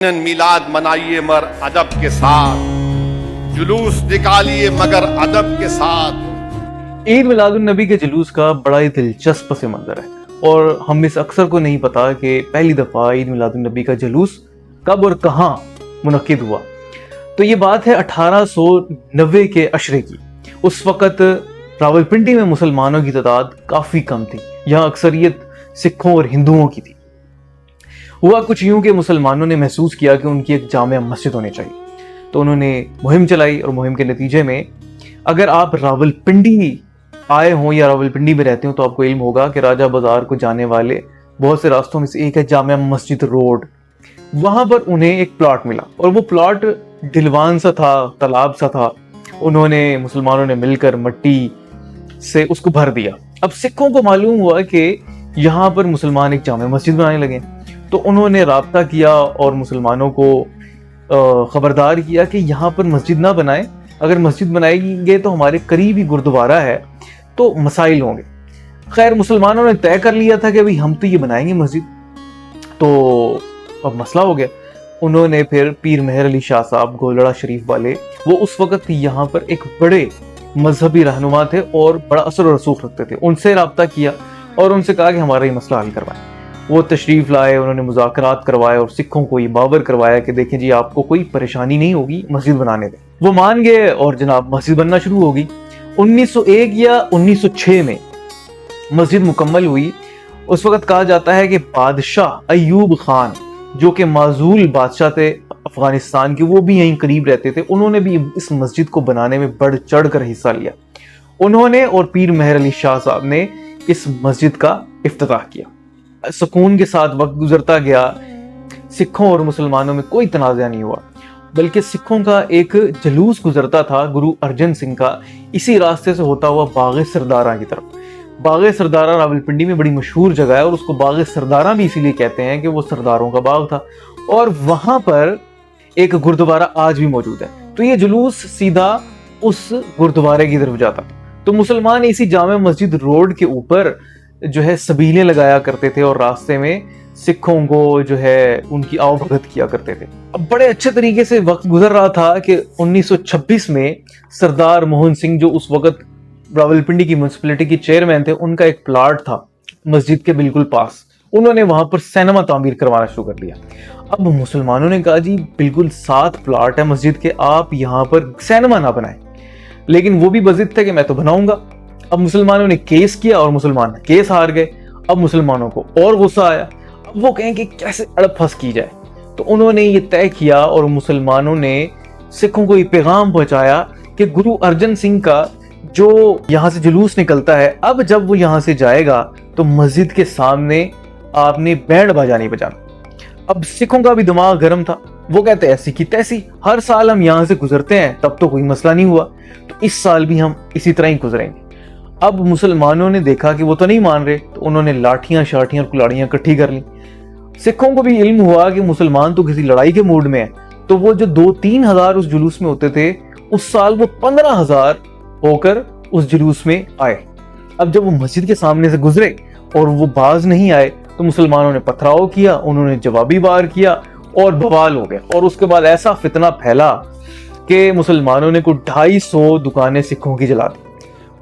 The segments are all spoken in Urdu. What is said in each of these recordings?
میلاد منائیے مگر ادب کے ساتھ، جلوس نکالیے مگر ادب کے ساتھ۔ عید میلاد النبی کے جلوس کا بڑا ہی دلچسپ پس منظر ہے، اور ہم اس اکثر کو نہیں پتا کہ پہلی دفعہ عید میلاد النبی کا جلوس کب اور کہاں منعقد ہوا۔ تو یہ بات ہے 1890 کے عشرے کی۔ اس وقت راولپنڈی میں مسلمانوں کی تعداد کافی کم تھی، یہاں اکثریت سکھوں اور ہندوؤں کی تھی۔ ہوا کچھ یوں کہ مسلمانوں نے محسوس کیا کہ ان کی ایک جامع مسجد ہونی چاہیے، تو انہوں نے مہم چلائی، اور مہم کے نتیجے میں اگر آپ راولپنڈی آئے ہوں یا راولپنڈی میں رہتے ہوں تو آپ کو علم ہوگا کہ راجہ بازار کو جانے والے بہت سے راستوں میں سے ایک ہے جامع مسجد روڈ۔ وہاں پر انہیں ایک پلاٹ ملا، اور وہ پلاٹ ڈھلوان سا تھا، تالاب سا تھا۔ انہوں نے مسلمانوں نے مل کر مٹی سے اس کو بھر دیا۔ اب سکھوں کو معلوم ہوا کہ یہاں پر مسلمان ایک جامع مسجد بنانے لگے، تو انہوں نے رابطہ کیا اور مسلمانوں کو خبردار کیا کہ یہاں پر مسجد نہ بنائیں، اگر مسجد بنائیں گے تو ہمارے قریب ہی گردوارہ ہے تو مسائل ہوں گے۔ خیر مسلمانوں نے طے کر لیا تھا کہ ہم تو یہ بنائیں گے مسجد، تو اب مسئلہ ہو گیا۔ انہوں نے پھر پیر مہر علی شاہ صاحب گولڑا شریف والے، وہ اس وقت یہاں پر ایک بڑے مذہبی رہنما تھے اور بڑا اثر و رسوخ رکھتے تھے، ان سے رابطہ کیا اور ان سے کہا کہ ہمارا یہ مسئلہ حل کروائیں۔ وہ تشریف لائے، انہوں نے مذاکرات کروائے اور سکھوں کو یہ باور کروایا کہ دیکھیں جی آپ کو کوئی پریشانی نہیں ہوگی مسجد بنانے میں۔ وہ مان گئے اور جناب مسجد بننا شروع ہوگی۔ 1901 یا 1906 میں مسجد مکمل ہوئی۔ اس وقت کہا جاتا ہے کہ بادشاہ ایوب خان جو کہ معزول بادشاہ تھے افغانستان کے، وہ بھی یہیں قریب رہتے تھے، انہوں نے بھی اس مسجد کو بنانے میں بڑھ چڑھ کر حصہ لیا۔ انہوں نے اور پیر مہر علی شاہ صاحب نے اس مسجد کا افتتاح کیا۔ سکون کے ساتھ وقت گزرتا گیا، سکھوں اور مسلمانوں میں کوئی تنازع نہیں ہوا، بلکہ سکھوں کا ایک جلوس گزرتا تھا گرو ارجن سنگھ کا، اسی راستے سے ہوتا ہوا باغ سرداراں کی طرف۔ باغ سرداراں راولپنڈی میں بڑی مشہور جگہ ہے، اور اس کو باغ سرداراں بھی اسی لیے کہتے ہیں کہ وہ سرداروں کا باغ تھا، اور وہاں پر ایک گردوارہ آج بھی موجود ہے۔ تو یہ جلوس سیدھا اس گردوارے کی طرف جاتا، تو مسلمان اسی جامع مسجد روڈ کے اوپر جو ہے سبیلیں لگایا کرتے تھے، اور راستے میں سکھوں کو جو ہے ان کی آؤ بھگت کیا کرتے تھے۔ اب بڑے اچھے طریقے سے وقت گزر رہا تھا کہ 1926 میں سردار موہن سنگھ جو اس وقت راولپنڈی کی میونسپلٹی کی چیئرمین تھے، ان کا ایک پلاٹ تھا مسجد کے بالکل پاس، انہوں نے وہاں پر سینما تعمیر کروانا شروع کر دیا۔ اب مسلمانوں نے کہا جی بالکل 7 پلاٹ ہے مسجد کے، آپ یہاں پر سینما نہ بنائیں، لیکن وہ بھی بضد تھے کہ میں تو بناؤں گا۔ اب مسلمانوں نے کیس کیا اور مسلمان کیس ہار گئے۔ اب مسلمانوں کو اور غصہ آیا، اب وہ کہیں کہ کیسے اڑپ پھنس کی جائے، تو انہوں نے یہ طے کیا اور مسلمانوں نے سکھوں کو یہ پیغام پہنچایا کہ گرو ارجن سنگھ کا جو یہاں سے جلوس نکلتا ہے، اب جب وہ یہاں سے جائے گا تو مسجد کے سامنے آپ نے بینڈ باجا نہیں بجانا۔ اب سکھوں کا بھی دماغ گرم تھا، وہ کہتے ایسی کی تیسی، ہر سال ہم یہاں سے گزرتے ہیں تب تو کوئی مسئلہ نہیں ہوا، تو اس سال بھی ہم اسی طرح ہی گزریں گے۔ اب مسلمانوں نے دیکھا کہ وہ تو نہیں مان رہے، تو انہوں نے لاٹھیاں شاٹھیاں اور کلاڑیاں اکٹھی کر لیں۔ سکھوں کو بھی علم ہوا کہ مسلمان تو کسی لڑائی کے موڈ میں ہیں، تو وہ جو 2-3 ہزار اس جلوس میں ہوتے تھے، اس سال وہ 15,000 ہو کر اس جلوس میں آئے۔ اب جب وہ مسجد کے سامنے سے گزرے اور وہ باز نہیں آئے، تو مسلمانوں نے پتھراؤ کیا، انہوں نے جوابی وار کیا اور بوال ہو گیا، اور اس کے بعد ایسا فتنہ پھیلا کہ مسلمانوں نے کوئی 250 دکانیں سکھوں کی جلا دی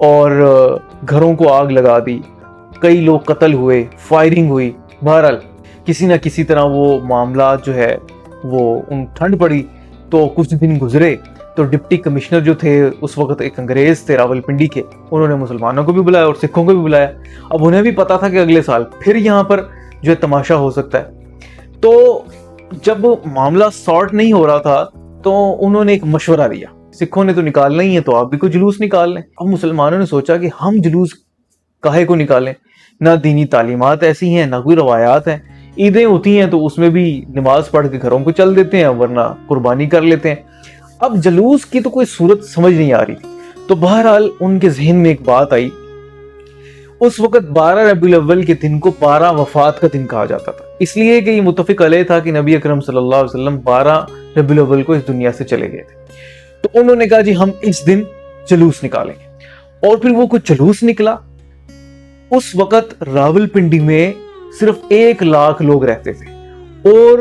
اور گھروں کو آگ لگا دی، کئی لوگ قتل ہوئے، فائرنگ ہوئی۔ بہرحال کسی نہ کسی طرح وہ معاملات جو ہے وہ ان ٹھنڈ پڑی، تو کچھ دن گزرے تو ڈپٹی کمشنر جو تھے اس وقت ایک انگریز تھے راولپنڈی کے، انہوں نے مسلمانوں کو بھی بلایا اور سکھوں کو بھی بلایا۔ اب انہیں بھی پتا تھا کہ اگلے سال پھر یہاں پر جو ہے تماشا ہو سکتا ہے، تو جب معاملہ سارٹ نہیں ہو رہا تھا تو انہوں نے ایک مشورہ دیا، سکھوں نے تو نکالنا ہی ہے تو آپ بھی کوئی جلوس نکال لیں۔ اب مسلمانوں نے سوچا کہ ہم جلوس کاہے کو نکالیں، نہ دینی تعلیمات ایسی ہیں، نہ کوئی روایات ہیں، عیدیں ہوتی ہیں تو اس میں بھی نماز پڑھ کے گھروں کو چل دیتے ہیں، ورنہ قربانی کر لیتے ہیں۔ اب جلوس کی تو کوئی صورت سمجھ نہیں آ رہی، تو بہرحال ان کے ذہن میں ایک بات آئی۔ اس وقت 12 ربیع الاول کے دن کو 12 وفات کا دن کہا جاتا تھا، اس لیے کہ یہ متفق علیہ تھا کہ نبی اکرم صلی اللہ علیہ وسلم 12 ربیع الاول کو اس دنیا سے چلے گئے تھے۔ تو انہوں نے کہا جی ہم اس دن جلوس نکالیں گے، اور پھر وہ کچھ جلوس نکلا۔ اس وقت راولپنڈی میں صرف 1 لاکھ لوگ رہتے تھے، اور